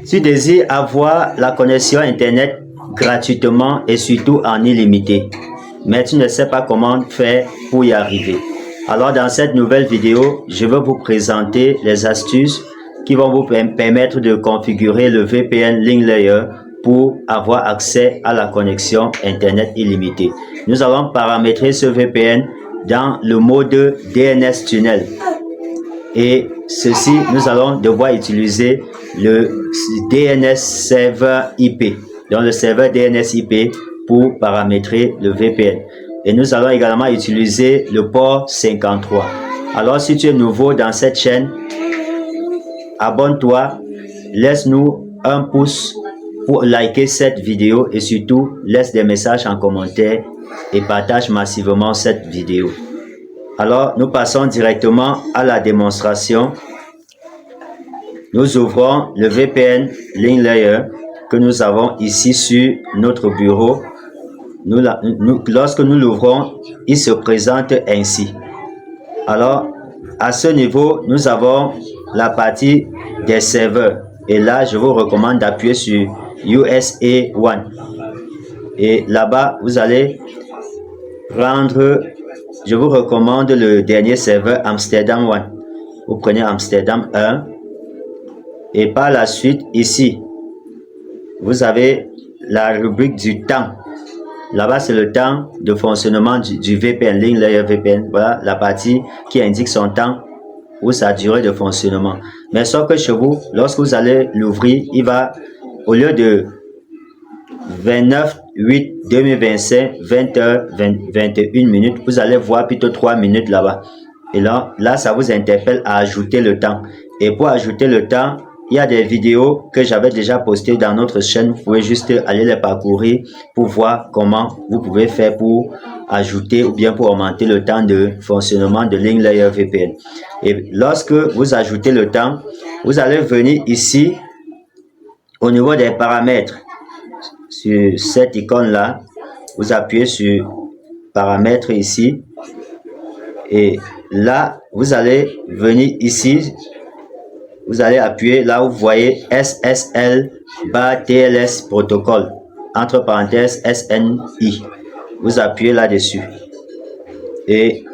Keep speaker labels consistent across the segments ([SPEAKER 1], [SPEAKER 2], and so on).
[SPEAKER 1] Tu désires avoir la connexion Internet gratuitement et surtout en illimité, mais tu ne sais pas comment faire pour y arriver. Alors dans cette nouvelle vidéo, je vais vous présenter les astuces qui vont vous permettre de configurer le VPN LinkLayer pour avoir accès à la connexion Internet illimitée. Nous allons paramétrer ce VPN dans le mode DNS Tunnel. Et ceci, nous allons devoir utiliser le DNS Server IP. Donc le serveur DNS IP pour paramétrer le VPN. Et nous allons également utiliser le port 53. Alors si tu es nouveau dans cette chaîne, abonne-toi, laisse-nous un pouce pour liker cette vidéo et surtout laisse des messages en commentaire et partage massivement cette vidéo. Alors, nous passons directement à la démonstration. Nous ouvrons le VPN LinkLayer que nous avons ici sur notre bureau. Lorsque nous l'ouvrons, il se présente ainsi. Alors, à ce niveau, nous avons la partie des serveurs. Et là, je vous recommande d'appuyer sur USA One. Et là-bas, vous allez prendre... Je vous recommande le dernier serveur Amsterdam One. Vous prenez Amsterdam 1 et par la suite ici, vous avez la rubrique du temps. Là-bas, c'est le temps de fonctionnement du VPN, LinkLayer VPN. Voilà la partie qui indique son temps ou sa durée de fonctionnement. Mais sauf que chez vous, lorsque vous allez l'ouvrir, il va, au lieu de 29/8/2025, 20h21 minutes, vous allez voir plutôt 3 minutes là-bas. Et là, ça vous interpelle à ajouter le temps. Et pour ajouter le temps, il y a des vidéos que j'avais déjà postées dans notre chaîne. Vous pouvez juste aller les parcourir pour voir comment vous pouvez faire pour ajouter ou bien pour augmenter le temps de fonctionnement de LinkLayer VPN. Et lorsque vous ajoutez le temps, vous allez venir ici au niveau des paramètres. Sur cette icône là, vous appuyez sur paramètres ici et là vous allez venir ici, vous allez appuyer là où vous voyez SSL/TLS protocole entre parenthèses SNI. Vous appuyez là-dessus et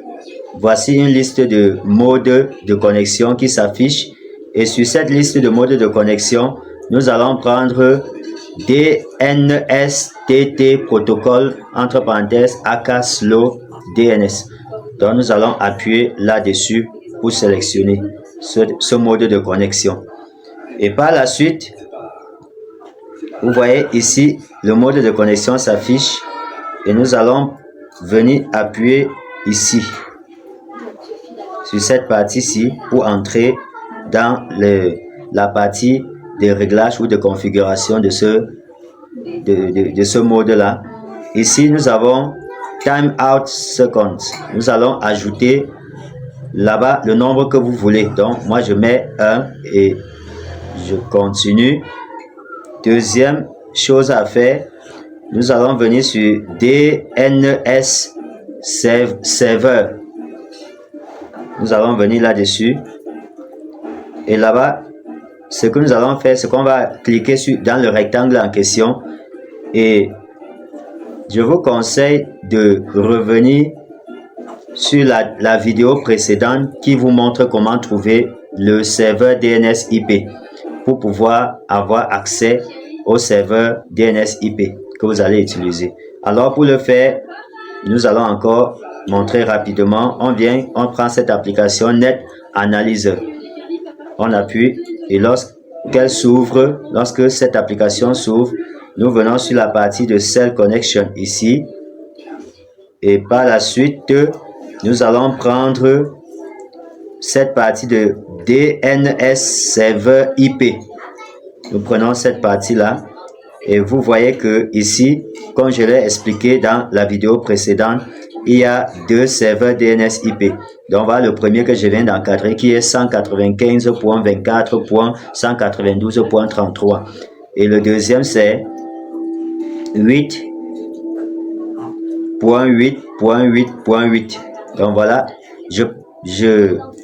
[SPEAKER 1] voici une liste de modes de connexion qui s'affiche. Et sur cette liste de modes de connexion, nous allons prendre DNSTT protocole entre parenthèses AK slow DNS. Donc nous allons appuyer là-dessus pour sélectionner ce mode de connexion. Et par la suite, vous voyez ici le mode de connexion s'affiche et nous allons venir appuyer ici sur cette partie-ci pour entrer dans la partie de réglage ou de configuration de ce mode-là. Ici, nous avons Timeout Seconds. Nous allons ajouter là-bas le nombre que vous voulez. Donc, moi, je mets 1 et je continue. Deuxième chose à faire, nous allons venir sur DNS Server. Nous allons venir là-dessus. Et là-bas, ce que nous allons faire, c'est qu'on va cliquer dans le rectangle en question et je vous conseille de revenir sur la vidéo précédente qui vous montre comment trouver le serveur DNS IP pour pouvoir avoir accès au serveur DNS IP que vous allez utiliser. Alors pour le faire, nous allons encore montrer rapidement. On prend cette application Net Analyzer. On appuie et lorsqu'elle s'ouvre, lorsque cette application s'ouvre, nous venons sur la partie de Cell Connection ici et par la suite, nous allons prendre cette partie de DNS Server IP. Nous prenons cette partie-là et vous voyez que ici, comme je l'ai expliqué dans la vidéo précédente, il y a deux serveurs DNS IP. Donc voilà le premier que je viens d'encadrer qui est 195.24.192.33 et le deuxième c'est 8.8.8.8. Donc voilà, je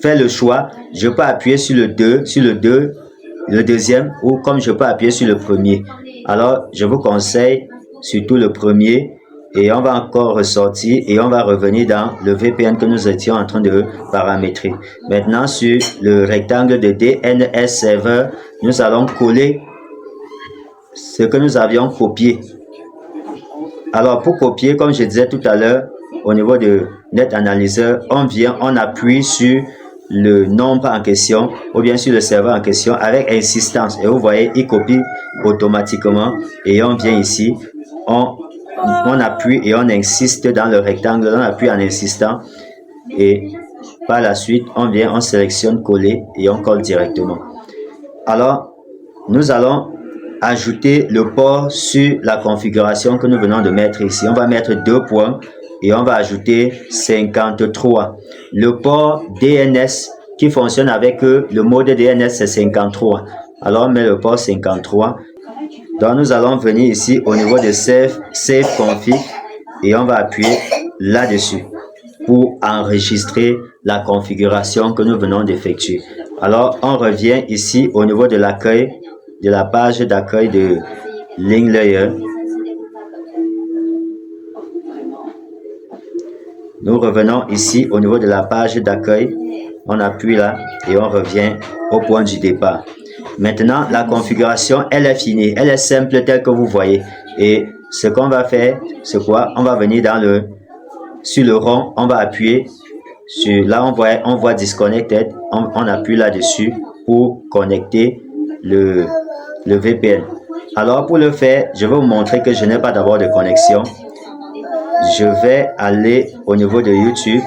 [SPEAKER 1] fais le choix, je peux appuyer sur le 2 le deuxième ou comme je peux appuyer sur le premier. Alors, je vous conseille surtout le premier et on va encore ressortir et on va revenir dans le VPN que nous étions en train de paramétrer. Maintenant, sur le rectangle de DNS Server, nous allons coller ce que nous avions copié. Alors, pour copier, comme je disais tout à l'heure, au niveau de NetAnalyzer, on appuie sur le nombre en question ou bien sur le serveur en question avec insistance. Et vous voyez, il copie automatiquement et on vient ici, on appuie et on insiste dans le rectangle, on appuie en insistant et par la suite, on vient, on sélectionne coller et on colle directement. Alors, nous allons ajouter le port sur la configuration que nous venons de mettre ici. On va mettre 2 points et on va ajouter 53. Le port DNS qui fonctionne avec le mode DNS, c'est 53. Alors, on met le port 53. Donc, nous allons venir ici au niveau de Save Config et on va appuyer là-dessus pour enregistrer la configuration que nous venons d'effectuer. Alors, on revient ici au niveau de l'accueil, de la page d'accueil de LinkLayer. Nous revenons ici au niveau de la page d'accueil. On appuie là et on revient au point du départ. Maintenant, la configuration, elle est finie. Elle est simple telle que vous voyez. Et ce qu'on va faire, c'est quoi? On va venir sur le rond, on va appuyer sur, là on voit Disconnected. On appuie là-dessus pour connecter le VPN. Alors, pour le faire, je vais vous montrer que je n'ai pas d'abord de connexion. Je vais aller au niveau de YouTube.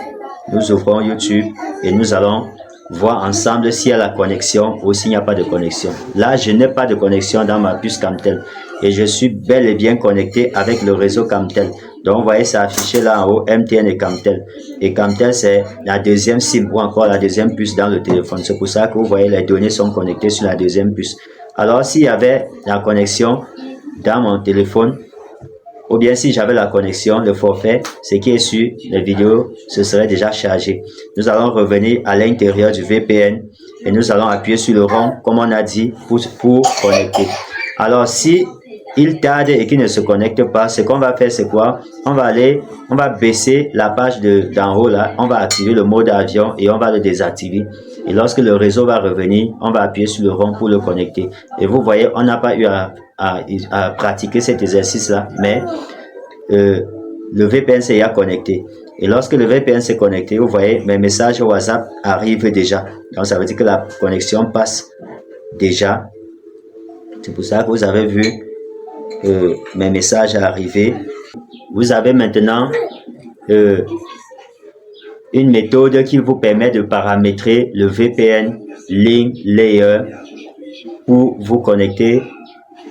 [SPEAKER 1] Nous ouvrons YouTube et nous allons voir ensemble s'il y a la connexion ou s'il n'y a pas de connexion. Là, je n'ai pas de connexion dans ma puce Camtel et je suis bel et bien connecté avec le réseau Camtel. Donc, vous voyez, ça affiché là en haut MTN et Camtel. Et Camtel, c'est la deuxième SIM ou encore la deuxième puce dans le téléphone. C'est pour ça que vous voyez, les données sont connectées sur la deuxième puce. Alors, s'il y avait la connexion dans mon téléphone, ou bien si j'avais la connexion, le forfait, ce qui est sur les vidéos, ce serait déjà chargé. Nous allons revenir à l'intérieur du VPN et nous allons appuyer sur le rond, comme on a dit, pour connecter. Alors, si il tarde et qu'il ne se connecte pas, ce qu'on va faire, c'est quoi? On va baisser la page d'en haut là, on va activer le mode avion et on va le désactiver. Et lorsque le réseau va revenir, on va appuyer sur le rond pour le connecter. Et vous voyez, on n'a pas eu à pratiquer cet exercice-là, mais le VPN s'est déjà connecté. Et lorsque le VPN s'est connecté, vous voyez, mes messages WhatsApp arrivent déjà. Donc, ça veut dire que la connexion passe déjà. C'est pour ça que vous avez vu mes messages arriver. Vous avez maintenant une méthode qui vous permet de paramétrer le VPN LinkLayer pour vous connecter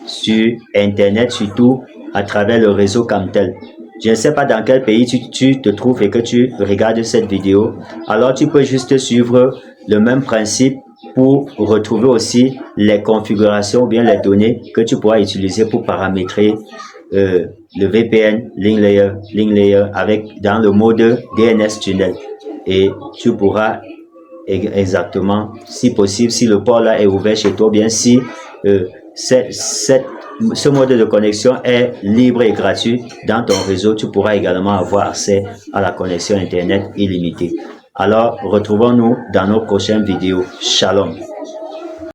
[SPEAKER 1] sur Internet, surtout à travers le réseau Camtel. Je ne sais pas dans quel pays tu te trouves et que tu regardes cette vidéo. Alors, tu peux juste suivre le même principe pour retrouver aussi les configurations ou bien les données que tu pourras utiliser pour paramétrer le VPN LinkLayer dans le mode DNS Tunnel. Et tu pourras exactement, si possible, si le port là est ouvert chez toi, bien si ce mode de connexion est libre et gratuit dans ton réseau, tu pourras également avoir accès à la connexion Internet illimitée. Alors, retrouvons-nous dans nos prochaines vidéos. Shalom.